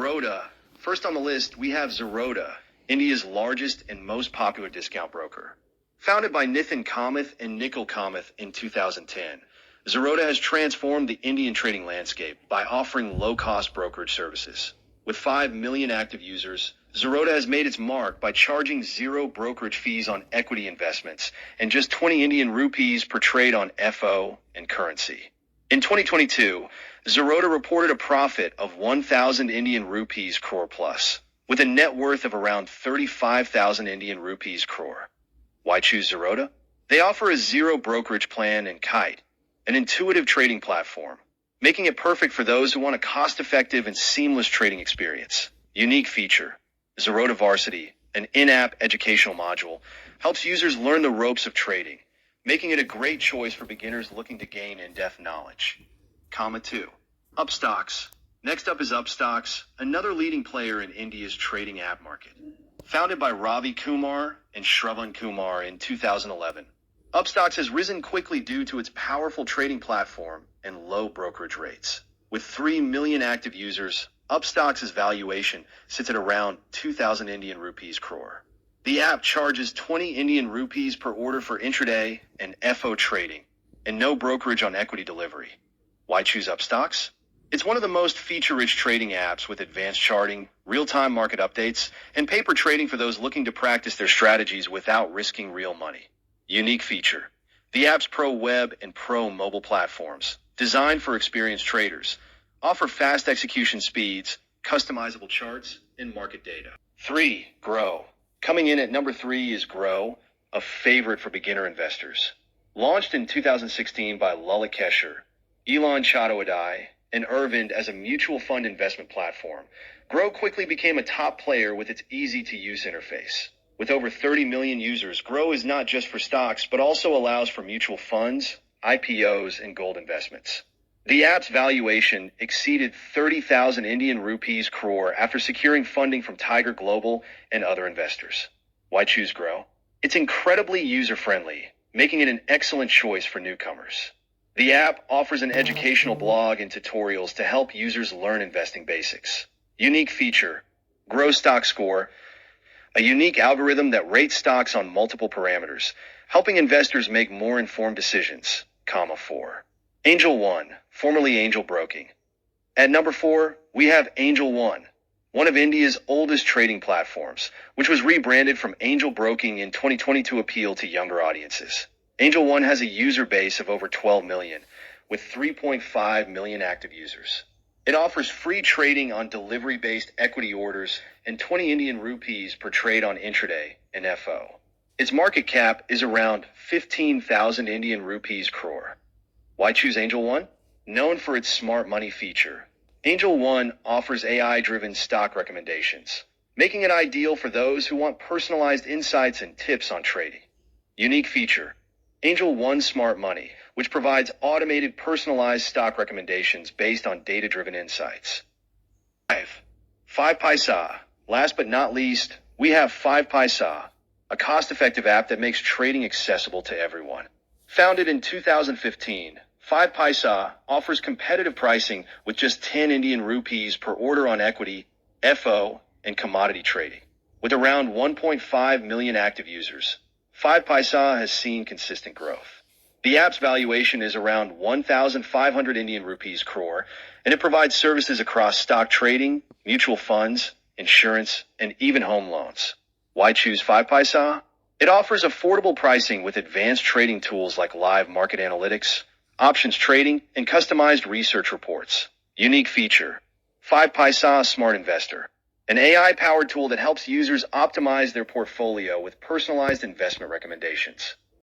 Zerodha. First on the list, we have Zerodha, India's largest and most popular discount broker. Founded by Nithin Kamath and Nikhil Kamath in 2010, Zerodha has transformed the Indian trading landscape by offering low-cost brokerage services. With 5 million active users, Zerodha has made its mark by charging zero brokerage fees on equity investments and just 20 Indian rupees per trade on FO and currency. In 2022, Zerodha reported a profit of 1,000 Indian rupees crore plus, with a net worth of around 35,000 Indian rupees crore. Why choose Zerodha? They offer a zero brokerage plan and Kite, an intuitive trading platform, making it perfect for those who want a cost-effective and seamless trading experience. Unique feature: Zerodha Varsity, an in-app educational module, helps users learn the ropes of trading, making it a great choice for beginners looking to gain in-depth knowledge. 2. Upstox. Next up is Upstox, another leading player in India's trading app market. Founded by Ravi Kumar and Shravan Kumar in 2011, Upstox has risen quickly due to its powerful trading platform and low brokerage rates. With 3 million active users, Upstox's valuation sits at around 2,000 Indian rupees crore. The app charges 20 Indian rupees per order for intraday and FO trading, and no brokerage on equity delivery. Why choose Upstox? It's one of the most feature-rich trading apps with advanced charting, real-time market updates, and paper trading for those looking to practice their strategies without risking real money. Unique feature: the app's Pro Web and Pro Mobile platforms, designed for experienced traders, offer fast execution speeds, customizable charts, and market data. 3. Groww. Coming in at number 3 is Groww, a favorite for beginner investors. Launched in 2016 by Lalit Keshar, Elon Chattopadhyay, and Irvind as a mutual fund investment platform, Groww quickly became a top player with its easy-to-use interface. With over 30 million users, Groww is not just for stocks, but also allows for mutual funds, IPOs, and gold investments. The app's valuation exceeded 30,000 Indian rupees crore after securing funding from Tiger Global and other investors. Why choose Groww? It's incredibly user-friendly, making it an excellent choice for newcomers. The app offers an educational blog and tutorials to help users learn investing basics. Unique feature: Groww Stock Score, a unique algorithm that rates stocks on multiple parameters, helping investors make more informed decisions. 4. AngelOne, formerly Angel Broking. At number 4, we have AngelOne, one of India's oldest trading platforms, which was rebranded from Angel Broking in 2020 to appeal to younger audiences. AngelOne has a user base of over 12 million, with 3.5 million active users. It offers free trading on delivery-based equity orders and 20 Indian rupees per trade on intraday and FO. Its market cap is around 15,000 Indian rupees crore. Why choose AngelOne? Known for its smart money feature, AngelOne offers AI-driven stock recommendations, making it ideal for those who want personalized insights and tips on trading. Unique feature: AngelOne Smart Money, which provides automated personalized stock recommendations based on data-driven insights. 5. FivePisa. Last but not least, we have FivePisa, a cost-effective app that makes trading accessible to everyone. Founded in 2015, FivePisa offers competitive pricing with just 10 Indian rupees per order on equity, FO, and commodity trading. With around 1.5 million active users, FivePisa has seen consistent growth. The app's valuation is around 1,500 Indian rupees crore, and it provides services across stock trading, mutual funds, insurance, and even home loans. Why choose FivePisa? It offers affordable pricing with advanced trading tools like live market analytics, options trading, and customized research reports. Unique feature: FivePisa Smart Investor, an AI-powered tool that helps users optimize their portfolio with personalized investment recommendations.